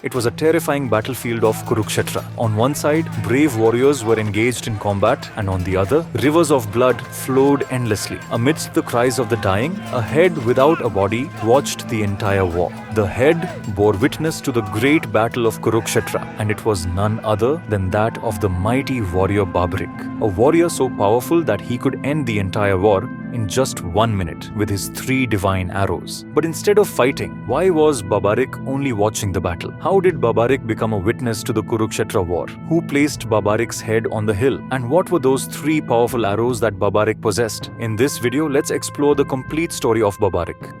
It was a terrifying battlefield of Kurukshetra. On one side, brave warriors were engaged in combat, and on the other, rivers of blood flowed endlessly. Amidst the cries of the dying, a head without a body watched the entire war. The head bore witness to the great battle of Kurukshetra, and it was none other than that of the mighty warrior Barbarik, a warrior so powerful that he could end the entire war in just 1 minute with his 3 divine arrows. But instead of fighting, why was Barbarik only watching the battle? How did Barbarik become a witness to the Kurukshetra war? Who placed Barbarik's head on the hill? And what were those 3 powerful arrows that Barbarik possessed? In this video, let's explore the complete story of Barbarik.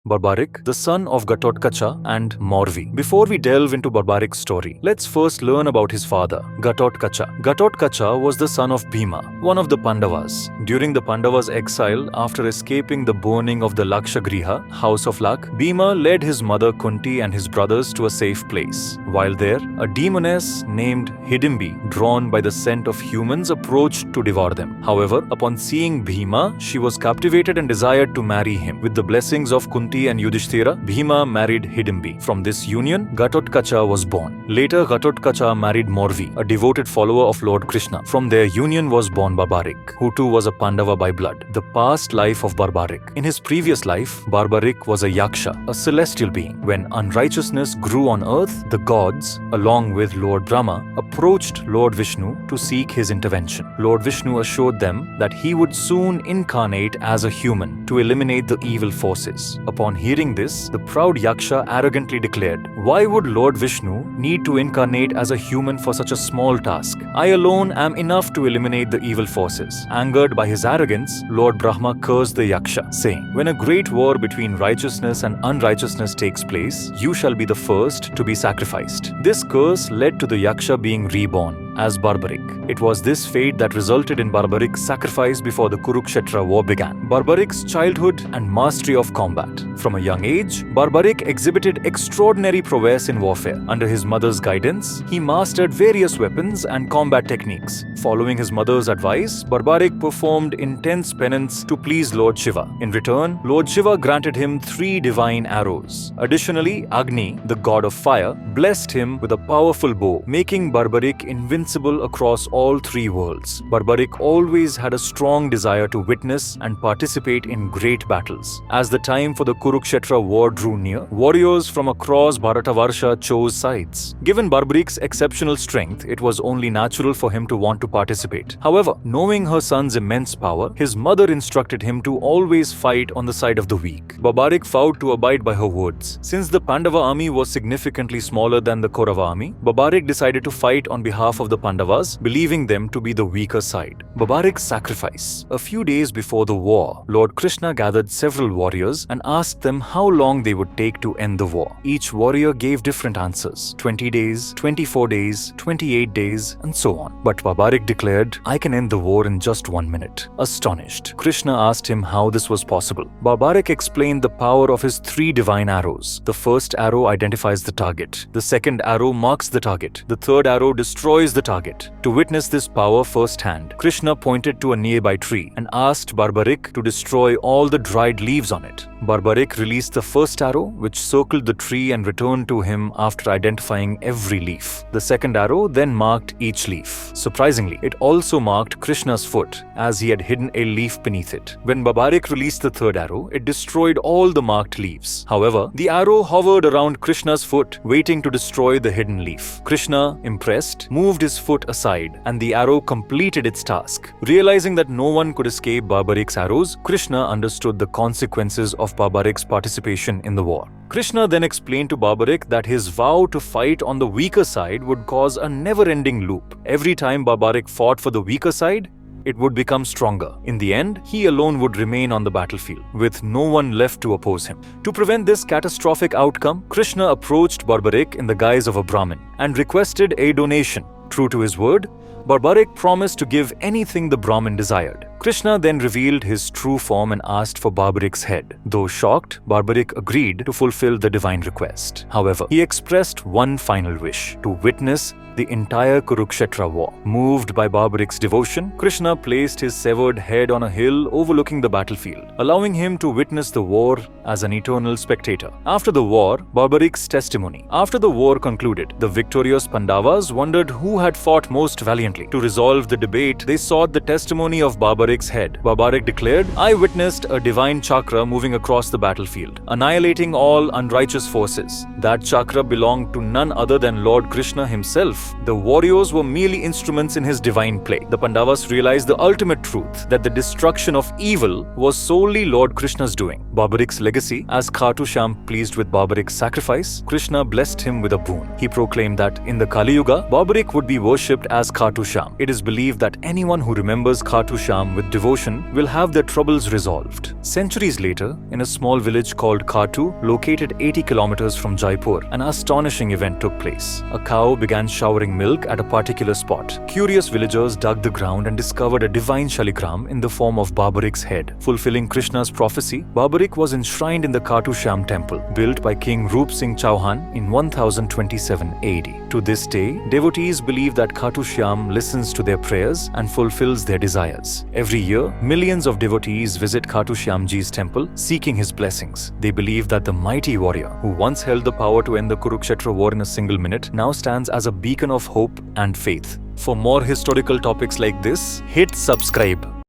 Barbarik, the son of Ghatotkacha and Morvi. Before we delve into Barbarik's story, let's first learn about his father, Ghatotkacha. Ghatotkacha was the son of Bhima, one of the Pandavas. During the Pandavas' exile, after escaping the burning of the Lakshagriha, house of luck, Bhima led his mother Kunti and his brothers to a safe place. While there, a demoness named Hidimbi, drawn by the scent of humans, approached to devour them. However, upon seeing Bhima, she was captivated and desired to marry him. With the blessings of Kunti and Yudhishthira, Bhima married Hidimbi. From this union, Ghatotkacha was born. Later, Ghatotkacha married Morvi, a devoted follower of Lord Krishna. From their union was born Barbarik, who too was a Pandava by blood. The past life of Barbarik. In his previous life, Barbarik was a Yaksha, a celestial being. When unrighteousness grew on earth, the gods, along with Lord Brahma, approached Lord Vishnu to seek his intervention. Lord Vishnu assured them that he would soon incarnate as a human to eliminate the evil forces. Upon hearing this, the proud Yaksha arrogantly declared, "Why would Lord Vishnu need to incarnate as a human for such a small task? I alone am enough to eliminate the evil forces." Angered by his arrogance, Lord Brahma cursed the Yaksha, saying, "When a great war between righteousness and unrighteousness takes place, you shall be the first to be sacrificed." This curse led to the Yaksha being reborn as Barbarik. It was this fate that resulted in Barbarik's sacrifice before the Kurukshetra war began. Barbarik's childhood and mastery of combat. From a young age, Barbarik exhibited extraordinary prowess in warfare. Under his mother's guidance, he mastered various weapons and combat techniques. Following his mother's advice, Barbarik performed intense penance to please Lord Shiva. In return, Lord Shiva granted him 3 divine arrows. Additionally, Agni, the god of fire, blessed him with a powerful bow, making Barbarik invincible across all 3 worlds. Barbarik always had a strong desire to witness and participate in great battles. As the time for the Kurukshetra war drew near, warriors from across Bharatavarsha chose sides. Given Barbarik's exceptional strength, it was only natural for him to want to participate. However, knowing her son's immense power, his mother instructed him to always fight on the side of the weak. Barbarik vowed to abide by her words. Since the Pandava army was significantly smaller than the Kaurava army, Barbarik decided to fight on behalf of the Pandavas, believing them to be the weaker side. Barbarik's sacrifice. A few days before the war, Lord Krishna gathered several warriors and asked them how long they would take to end the war. Each warrior gave different answers: 20 days, 24 days, 28 days, and so on. But Barbarik declared, "I can end the war in just 1 minute." Astonished, Krishna asked him how this was possible. Barbarik explained the power of his 3 divine arrows. The first arrow identifies the target. The second arrow marks the target. The third arrow destroys the target. To witness this power firsthand, Krishna pointed to a nearby tree and asked Barbarik to destroy all the dried leaves on it. Barbarik released the first arrow, which circled the tree and returned to him after identifying every leaf. The second arrow then marked each leaf. Surprisingly, it also marked Krishna's foot, as he had hidden a leaf beneath it. When Barbarik released the third arrow, it destroyed all the marked leaves. However, the arrow hovered around Krishna's foot, waiting to destroy the hidden leaf. Krishna, impressed, moved his foot aside, and the arrow completed its task. Realizing that no one could escape Barbarik's arrows, Krishna understood the consequences of Barbarik's participation in the war. Krishna then explained to Barbarik that his vow to fight on the weaker side would cause a never-ending loop. Every time Barbarik fought for the weaker side, it would become stronger. In the end, he alone would remain on the battlefield, with no one left to oppose him. To prevent this catastrophic outcome, Krishna approached Barbarik in the guise of a Brahmin and requested a donation. True to his word, Barbarik promised to give anything the Brahmin desired. Krishna then revealed his true form and asked for Barbarik's head. Though shocked, Barbarik agreed to fulfill the divine request. However, he expressed one final wish: to witness the entire Kurukshetra war. Moved by Barbarik's devotion, Krishna placed his severed head on a hill overlooking the battlefield, allowing him to witness the war as an eternal spectator. After the war, Barbarik's testimony. After the war concluded, the victorious Pandavas wondered who had fought most valiantly. To resolve the debate, they sought the testimony of Barbarik's head. Barbarik declared, "I witnessed a divine chakra moving across the battlefield, annihilating all unrighteous forces. That chakra belonged to none other than Lord Krishna himself. The warriors were merely instruments in his divine play." The Pandavas realized the ultimate truth, that the destruction of evil was solely Lord Krishna's doing. Barbarik's legacy: as Khatu Shyam pleased with Barbarik's sacrifice, Krishna blessed him with a boon. He proclaimed that in the Kali Yuga, Barbarik would be worshipped as Khatu Shyam. It is believed that anyone who remembers Khatu Shyam with devotion will have their troubles resolved. Centuries later, in a small village called Khatu, located 80 kilometers from Jaipur, an astonishing event took place. A cow began showering milk at a particular spot. Curious villagers dug the ground and discovered a divine shaligram in the form of Barbarik's head. Fulfilling Krishna's prophecy, Barbarik was enshrined in the Khatu Shyam temple, built by King Roop Singh Chauhan in 1027 AD. To this day, devotees believe that Khatu Shyam listens to their prayers and fulfills their desires. Every year, millions of devotees visit Khatu Shyamji's temple, seeking his blessings. They believe that the mighty warrior, who once held the power to end the Kurukshetra war in a single minute, now stands as a beacon of hope and faith. For more historical topics like this, hit subscribe.